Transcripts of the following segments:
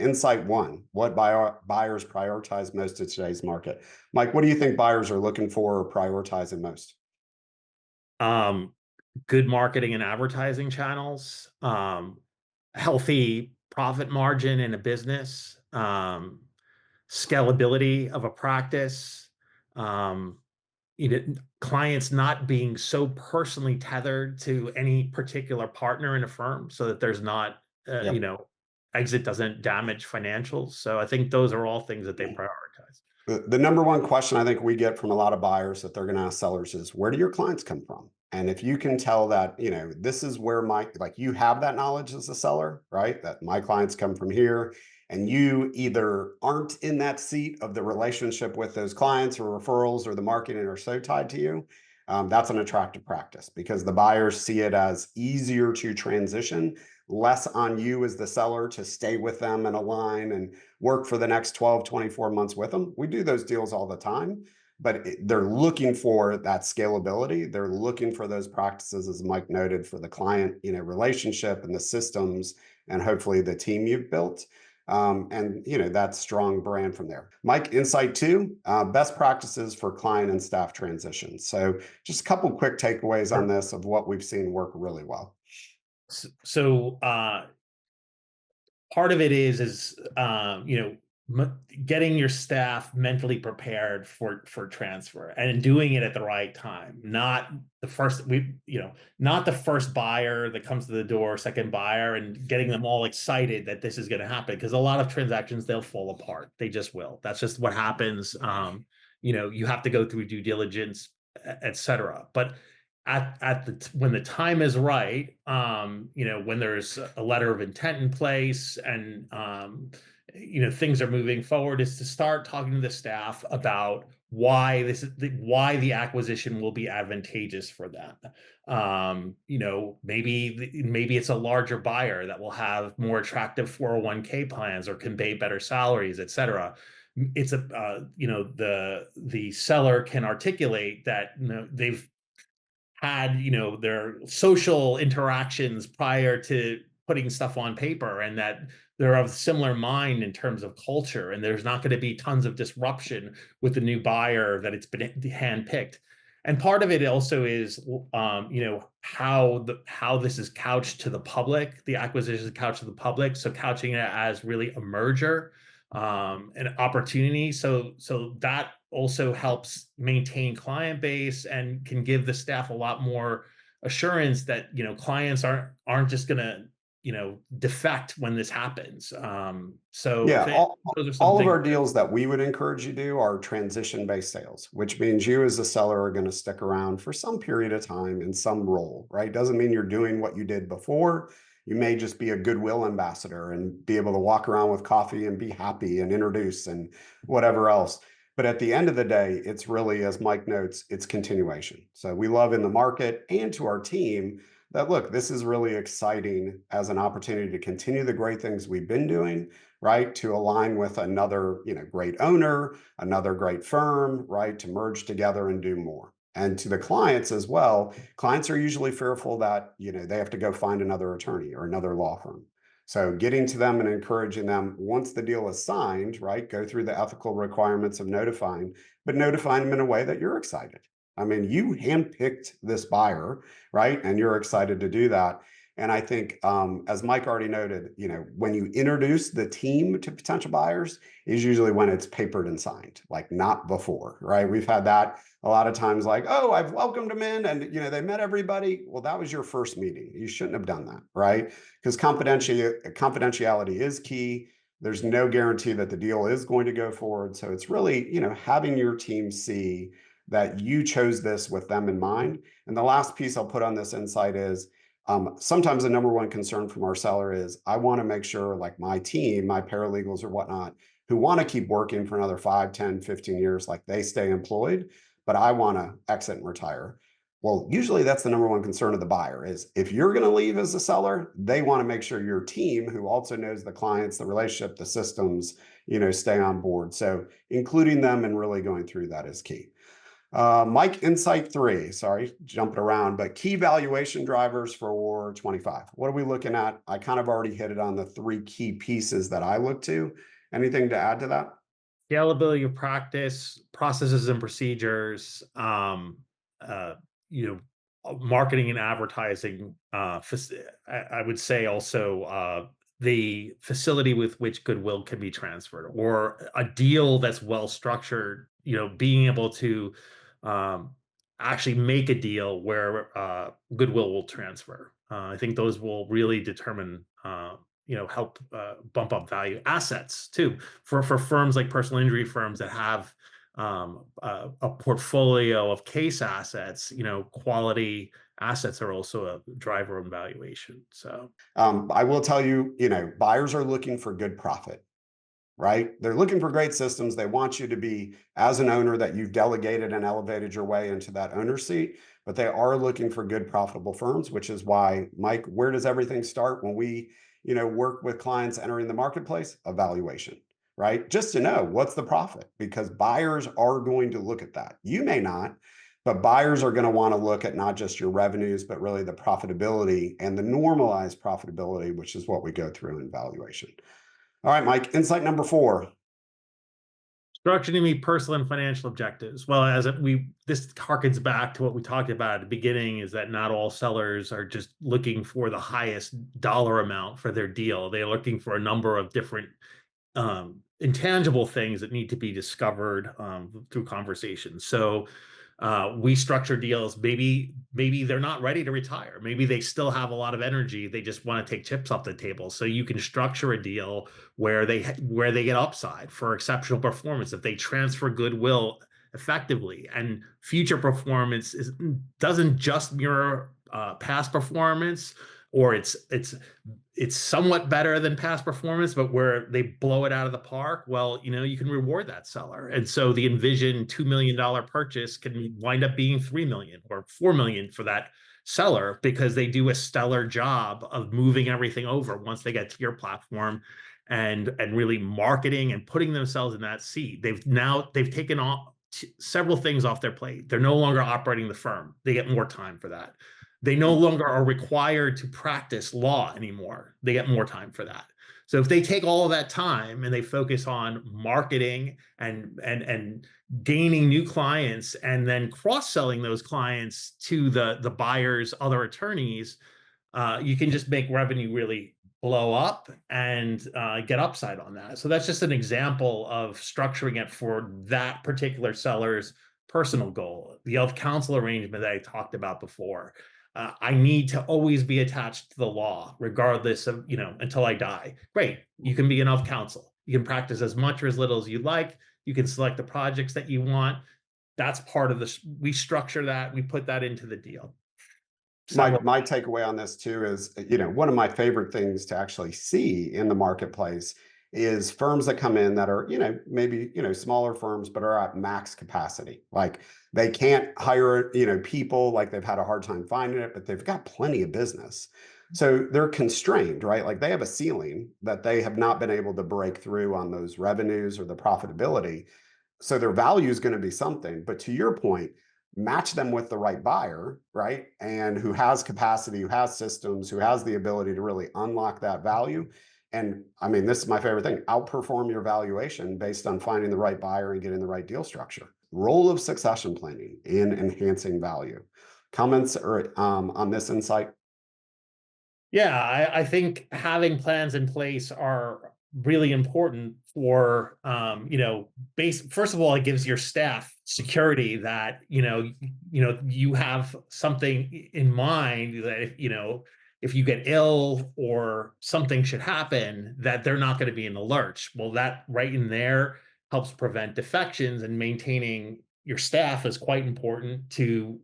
insight one, what buyers prioritize most in today's market. Mike, what do you think buyers are looking for or prioritizing most? Um, Good marketing and advertising channels, healthy profit margin in a business, scalability of a practice, um, clients not being so personally tethered to any particular partner in a firm so that there's not, Yep. exit doesn't damage financials. So I think those are all things that they prioritize. The number one question I think we get from a lot of buyers that they're going to ask sellers is, where do your clients come from? And if you can tell that, this is where like you have that knowledge as a seller, right? That my clients come from here, and you either aren't in that seat of the relationship with those clients or referrals or the marketing are so tied to you, that's an attractive practice because the buyers see it as easier to transition, less on you as the seller to stay with them and align and work for the next 12, 24 months with them. We do those deals all the time, but they're looking for that scalability. They're looking for those practices, as Mike noted, for the client, relationship and the systems and hopefully the team you've built. And that strong brand from there. Mike, insight two, best practices for client and staff transitions. So just a couple quick takeaways on Sure. this of what we've seen work really well. So, part of it getting your staff mentally prepared for transfer and doing it at the right time, not the first not the first buyer that comes to the door, second buyer, and getting them all excited that this is going to happen, because a lot of transactions, they'll fall apart. They just will. That's just what happens. You have to go through due diligence, etc. But when the time is right, when there's a letter of intent in place and things are moving forward, is to start talking to the staff about why the acquisition will be advantageous for them. Maybe it's a larger buyer that will have more attractive 401k plans or can pay better salaries, etc. It's the seller can articulate that they've had their social interactions prior to putting stuff on paper, and that they're of similar mind in terms of culture, and there's not going to be tons of disruption with the new buyer, that it's been handpicked. And part of it also is how this is couched to the public, the acquisition is couched to the public, so couching it as really a merger, an opportunity. So that also helps maintain client base and can give the staff a lot more assurance that clients aren't just going to defect when this happens. So Yeah, those are some all of things. our deals that we would encourage you to do are transition-based sales, which means you as a seller are going to stick around for some period of time in some role, right? Doesn't mean you're doing what you did before. You may just be a goodwill ambassador and be able to walk around with coffee and be happy and introduce and whatever else. But at the end of the day, it's really, as Mike notes, it's continuation. So we love in the market and to our team that, look, this is really exciting as an opportunity to continue the great things we've been doing, right? To align with another, great owner, another great firm, right? To merge together and do more. And to the clients as well, clients are usually fearful that, they have to go find another attorney or another law firm. So getting to them and encouraging them once the deal is signed, right? Go through the ethical requirements of notifying, but notifying them in a way that you're excited. I mean, you handpicked this buyer, right? And you're excited to do that. And I think, as Mike already noted, when you introduce the team to potential buyers is usually when it's papered and signed, like not before, right? We've had that a lot of times, like, oh, I've welcomed them in and, they met everybody. Well, that was your first meeting. You shouldn't have done that, right? Because confidentiality is key. There's no guarantee that the deal is going to go forward. So it's really, having your team see that you chose this with them in mind. And the last piece I'll put on this insight is, sometimes the number one concern from our seller is, I want to make sure, like my team, my paralegals or whatnot, who want to keep working for another 5, 10, 15 years, like they stay employed, but I want to exit and retire. Well, usually that's the number one concern of the buyer is, if you're going to leave as a seller, they want to make sure your team, who also knows the clients, the relationship, the systems, stay on board. So including them and really going through that is key. Mike, insight three. Sorry, jumping around, but key valuation drivers for 25. What are we looking at? I kind of already hit it on the three key pieces that I look to. Anything to add to that? Scalability of practice, processes and procedures, uh, you know, marketing and advertising. I would say also the facility with which goodwill can be transferred, or a deal that's well structured. Being able to um, actually make a deal where goodwill will transfer. I think those will really determine. Help bump up value assets too for firms like personal injury firms that have a portfolio of case assets. Quality assets are also a driver in valuation. So I will tell you, buyers are looking for good profit, right? They're looking for great systems. They want you to be, as an owner, that you've delegated and elevated your way into that owner seat, but they are looking for good, profitable firms, which is why, Mike, where does everything start when we, work with clients entering the marketplace? Evaluation, right? Just to know what's the profit, because buyers are going to look at that. You may not, but buyers are going to want to look at not just your revenues, but really the profitability and the normalized profitability, which is what we go through in valuation. All right, Mike, insight number four. structure to meet personal and financial objectives. Well, this harkens back to what we talked about at the beginning, is that not all sellers are just looking for the highest dollar amount for their deal. They're looking for a number of different intangible things that need to be discovered through conversations. So we structure deals. Maybe they're not ready to retire. Maybe they still have a lot of energy. They just want to take chips off the table. So you can structure a deal where they get upside for exceptional performance if they transfer goodwill effectively, and future performance doesn't just mirror past performance, or it's somewhat better than past performance, but where they blow it out of the park. Well, you can reward that seller. And so the envisioned $2 million purchase can wind up being 3 million or 4 million for that seller, because they do a stellar job of moving everything over once they get to your platform, and really marketing and putting themselves in that seat. They've taken off several things off their plate. They're no longer operating the firm. They get more time for that. They no longer are required to practice law anymore. They get more time for that. So if they take all of that time and they focus on marketing and gaining new clients, and then cross-selling those clients to the buyer's other attorneys, you can just make revenue really blow up and get upside on that. So that's just an example of structuring it for that particular seller's personal goal. The of counsel arrangement that I talked about before. I need to always be attached to the law, regardless of, until I die. Great. You can be an of counsel. You can practice as much or as little as you like. You can select the projects that you want. That's part of this. We structure that. We put that into the deal. My Several. my takeaway on this too is, one of my favorite things to actually see in the marketplace is firms that come in that are, maybe, smaller firms, but are at max capacity. Like they can't hire, people, like they've had a hard time finding it, but they've got plenty of business. So they're constrained, right? Like they have a ceiling that they have not been able to break through on those revenues or the profitability. So their value is going to be something. But to your point, match them with the right buyer, right? And who has capacity, who has systems, who has the ability to really unlock that value. And I mean, this is my favorite thing: outperform your valuation based on finding the right buyer and getting the right deal structure. Role of succession planning in enhancing value. Comments or on this insight? Yeah, I think having plans in place are really important for, first of all, it gives your staff security that, you have something in mind that if you get ill or something should happen, that they're not going to be in the lurch. Well, that right in there helps prevent defections, and maintaining your staff is quite important to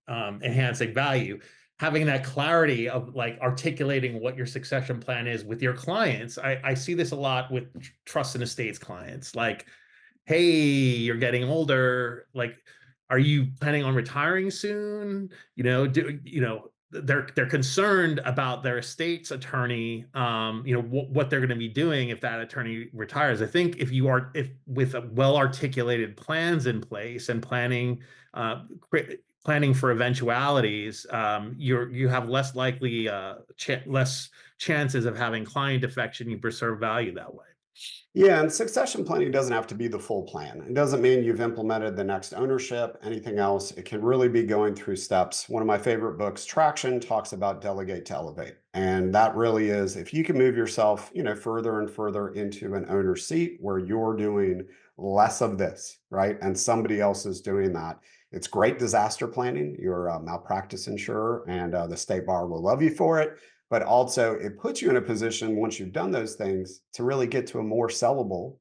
enhancing value. Having that clarity of like articulating what your succession plan is with your clients. I see this a lot with trust and estates clients. Like, hey, you're getting older. Like, are you planning on retiring soon? they're concerned about their estate's attorney, what they're going to be doing if that attorney retires. I think if with well articulated plans in place and planning for eventualities, you have less likely less chances of having client defection. You preserve value that way. Yeah, and succession planning doesn't have to be the full plan. It doesn't mean you've implemented the next ownership, anything else. It can really be going through steps. One of my favorite books, Traction, talks about delegate to elevate. And that really is if you can move yourself, further and further into an owner seat where you're doing less of this, right? And somebody else is doing that. It's great disaster planning. You're a malpractice insurer, and the state bar will love you for it, but also it puts you in a position once you've done those things to really get to a more sellable,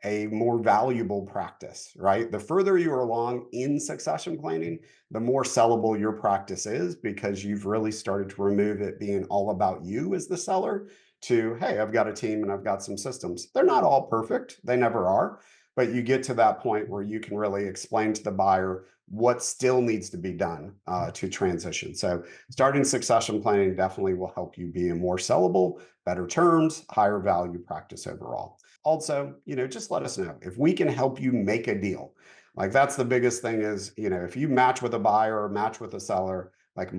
a more valuable practice, right? The further you are along in succession planning, the more sellable your practice is because you've really started to remove it being all about you as the seller to, hey, I've got a team and I've got some systems. They're not all perfect, they never are, but you get to that point where you can really explain to the buyer what still needs to be done to transition. So starting succession planning definitely will help you be a more sellable, better terms, higher value practice overall. Also, just let us know if we can help you make a deal. Like that's the biggest thing is, if you match with a buyer or match with a seller, like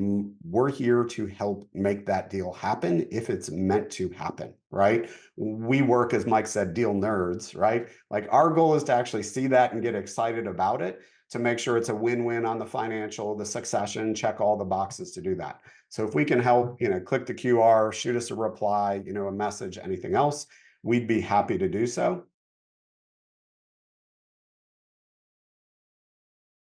we're here to help make that deal happen if it's meant to happen, right? We work, as Mike said, deal nerds, right? Like our goal is to actually see that and get excited about it to make sure it's a win-win on the financial, the succession, check all the boxes to do that. So if we can help, click the QR, shoot us a reply, a message, anything else, we'd be happy to do so.